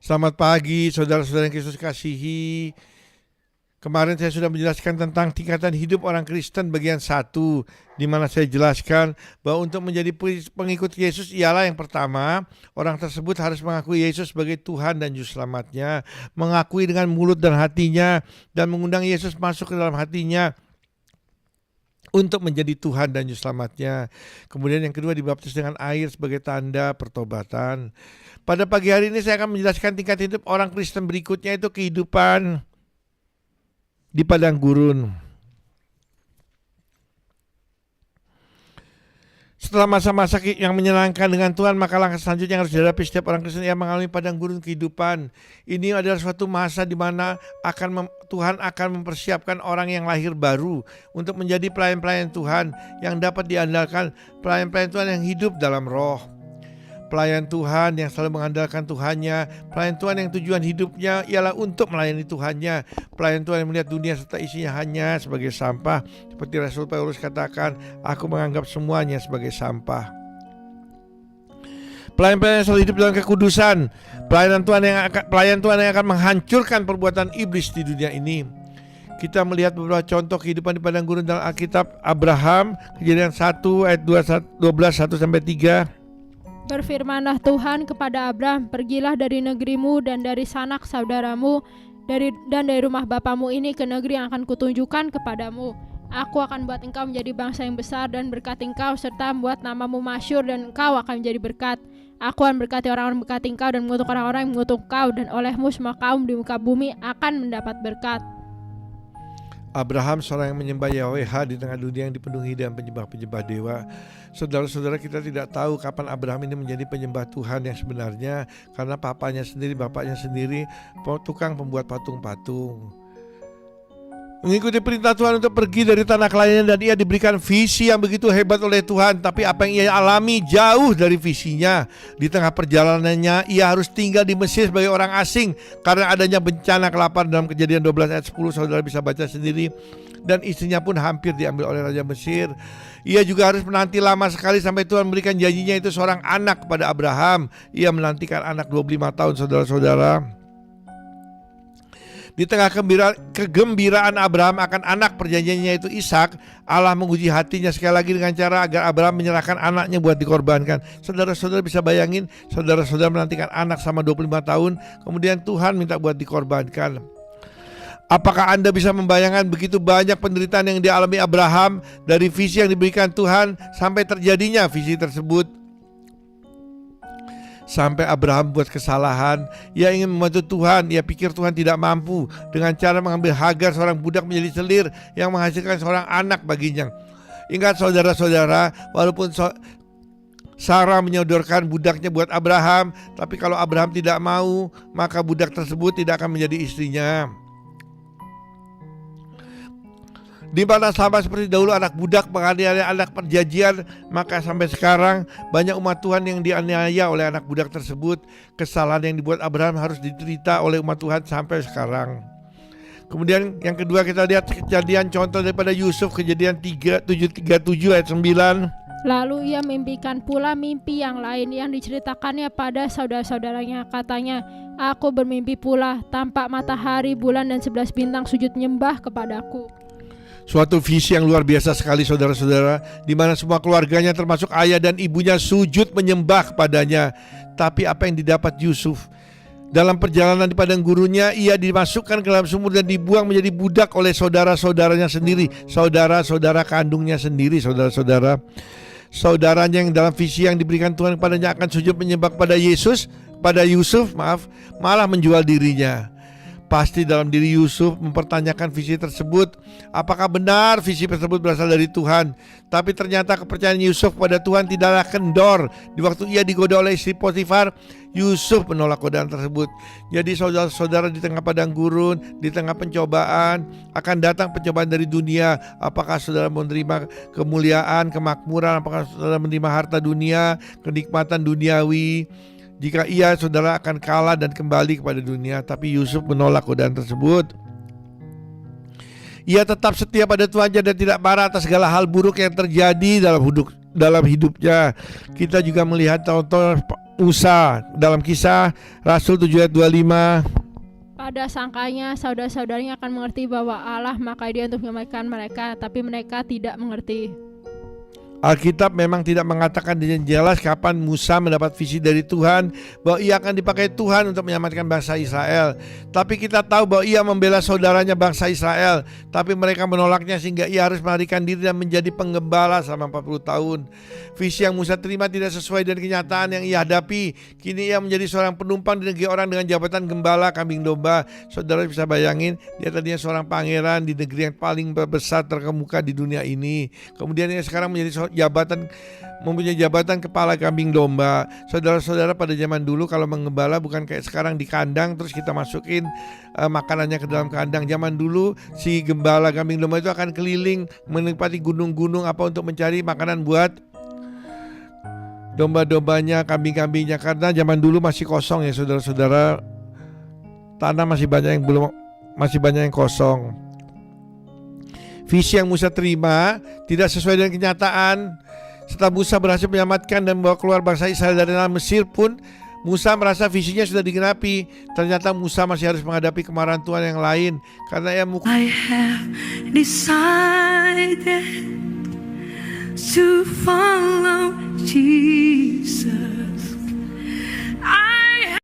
Selamat pagi saudara-saudara yang Kristus kasihi. Kemarin saya sudah menjelaskan tentang tingkatan hidup orang Kristen bagian 1, di mana saya jelaskan bahwa untuk menjadi pengikut Yesus ialah yang pertama, orang tersebut harus mengakui Yesus sebagai Tuhan dan Juru Selamatnya, mengakui dengan mulut dan hatinya, dan mengundang Yesus masuk ke dalam hatinya untuk menjadi Tuhan dan Juru Selamatnya. Kemudian yang kedua, dibaptis dengan air sebagai tanda pertobatan. Pada pagi hari ini saya akan menjelaskan tingkat hidup orang Kristen berikutnya, itu kehidupan di padang gurun. Setelah masa-masa yang menyenangkan dengan Tuhan, maka langkah selanjutnya yang harus dihadapi setiap orang Kristen yang mengalami padang gurun kehidupan. Ini adalah suatu masa di mana Tuhan akan mempersiapkan orang yang lahir baru untuk menjadi pelayan-pelayan Tuhan yang dapat diandalkan, pelayan-pelayan Tuhan yang hidup dalam roh. Pelayan Tuhan yang selalu mengandalkan Tuhannya, pelayan Tuhan yang tujuan hidupnya ialah untuk melayani Tuhannya, pelayan Tuhan yang melihat dunia serta isinya hanya sebagai sampah. Seperti Rasul Paulus katakan, aku menganggap semuanya sebagai sampah. Pelayan-pelayan yang selalu hidup dalam kekudusan, pelayan Tuhan yang akan menghancurkan perbuatan iblis di dunia ini. Kita melihat beberapa contoh kehidupan di padang gurun dalam Alkitab. Abraham, Kejadian 1 ayat 12 1-3. Berfirmanlah Tuhan kepada Abram, pergilah dari negerimu dan dari sanak saudaramu dan dari rumah bapamu ini ke negeri yang akan kutunjukkan kepadamu. Aku akan buat engkau menjadi bangsa yang besar dan berkati engkau, serta membuat namamu masyhur dan engkau akan menjadi berkat. Aku akan berkati orang-orang yang berkati engkau dan mengutuk orang-orang yang mengutuk engkau, dan olehmu semua kaum di muka bumi akan mendapat berkat. Abraham seorang yang menyembah Yahweh di tengah dunia yang dipenuhi dengan penyembah-penyembah dewa. Saudara-saudara, kita tidak tahu kapan Abraham ini menjadi penyembah Tuhan yang sebenarnya, karena bapaknya sendiri tukang pembuat patung-patung. Mengikuti perintah Tuhan untuk pergi dari tanah kelahirannya, dan ia diberikan visi yang begitu hebat oleh Tuhan. Tapi apa yang ia alami jauh dari visinya. Di tengah perjalanannya ia harus tinggal di Mesir sebagai orang asing karena adanya bencana kelaparan dalam Kejadian 12 ayat 10. Saudara bisa baca sendiri. Dan istrinya pun hampir diambil oleh Raja Mesir. Ia juga harus menanti lama sekali sampai Tuhan memberikan janjinya, itu seorang anak kepada Abraham. Ia menantikan anak 25 tahun, saudara-saudara. Di tengah kegembiraan Abraham akan anak perjanjiannya, yaitu Ishak, Allah menguji hatinya sekali lagi dengan cara agar Abraham menyerahkan anaknya buat dikorbankan. Saudara-saudara bisa bayangin, saudara-saudara menantikan anak sama 25 tahun, kemudian Tuhan minta buat dikorbankan. Apakah Anda bisa membayangkan begitu banyak penderitaan yang dialami Abraham dari visi yang diberikan Tuhan sampai terjadinya visi tersebut? Sampai Abraham buat kesalahan, ia ingin membantu Tuhan, ia pikir Tuhan tidak mampu dengan cara mengambil Hagar, seorang budak, menjadi selir yang menghasilkan seorang anak baginya. Ingat saudara-saudara, walaupun Sarah menyodorkan budaknya buat Abraham, tapi kalau Abraham tidak mau, maka budak tersebut tidak akan menjadi istrinya. Di mana sama seperti dahulu anak budak menganiaya anak perjanjian, maka sampai sekarang banyak umat Tuhan yang dianiaya oleh anak budak tersebut. Kesalahan yang dibuat Abraham harus diterita oleh umat Tuhan sampai sekarang. Kemudian yang kedua, kita lihat kejadian contoh daripada Yusuf, Kejadian 37 ayat 9. Lalu ia mimpikan pula mimpi yang lain yang diceritakannya pada saudara-saudaranya. Katanya, aku bermimpi pula, tampak matahari, bulan dan 11 bintang sujud menyembah kepadaku. Suatu visi yang luar biasa sekali, saudara-saudara, di mana semua keluarganya termasuk ayah dan ibunya sujud menyembah kepadanya. Tapi apa yang didapat Yusuf? Dalam perjalanan di padang gurunnya, ia dimasukkan ke dalam sumur dan dibuang menjadi budak oleh saudara-saudaranya sendiri, saudara-saudara kandungnya sendiri, saudara-saudara. Saudaranya yang dalam visi yang diberikan Tuhan kepadanya akan sujud menyembah kepada Yusuf, malah menjual dirinya. Pasti dalam diri Yusuf mempertanyakan visi tersebut. Apakah benar visi tersebut berasal dari Tuhan? Tapi ternyata kepercayaan Yusuf pada Tuhan tidaklah kendor. Di waktu ia digoda oleh istri Potifar, Yusuf menolak godaan tersebut. Jadi saudara-saudara, di tengah padang gurun, di tengah pencobaan, akan datang pencobaan dari dunia. Apakah saudara menerima kemuliaan, kemakmuran? Apakah saudara menerima harta dunia, kenikmatan duniawi? Jika iya, saudara akan kalah dan kembali kepada dunia. Tapi Yusuf menolak godaan tersebut. Ia tetap setia pada Tuhannya dan tidak marah atas segala hal buruk yang terjadi dalam hidupnya. Kita juga melihat contoh Musa dalam Kisah Rasul 7 ayat 25. Pada sangkanya saudara-saudaranya akan mengerti bahwa Allah memakai dia untuk menyelamatkan mereka, tapi mereka tidak mengerti. Alkitab memang tidak mengatakan dengan jelas kapan Musa mendapat visi dari Tuhan bahwa ia akan dipakai Tuhan untuk menyelamatkan bangsa Israel. Tapi kita tahu bahwa ia membela saudaranya bangsa Israel, tapi mereka menolaknya sehingga ia harus melarikan diri dan menjadi penggembala selama 40 tahun. Visi yang Musa terima tidak sesuai dengan kenyataan yang ia hadapi. Kini ia menjadi seorang penumpang di negeri orang dengan jabatan gembala kambing domba. Saudara bisa bayangin, dia tadinya seorang pangeran di negeri yang paling besar terkemuka di dunia ini. Kemudian ia sekarang menjadi mempunyai jabatan kepala kambing domba. Saudara-saudara, pada zaman dulu kalau menggembala bukan kayak sekarang di kandang terus kita masukin makanannya ke dalam kandang. Zaman dulu si gembala kambing domba itu akan keliling menempati gunung-gunung apa untuk mencari makanan buat domba-dombanya, kambing-kambingnya, karena zaman dulu masih kosong ya saudara-saudara. Tanah masih banyak yang kosong. Visi yang Musa terima tidak sesuai dengan kenyataan. Setelah Musa berhasil menyelamatkan dan membawa keluar bangsa Israel dari dalam Mesir pun, Musa merasa visinya sudah digenapi. Ternyata Musa masih harus menghadapi kemarahan Tuhan yang lain karena ia I have decided to follow Jesus.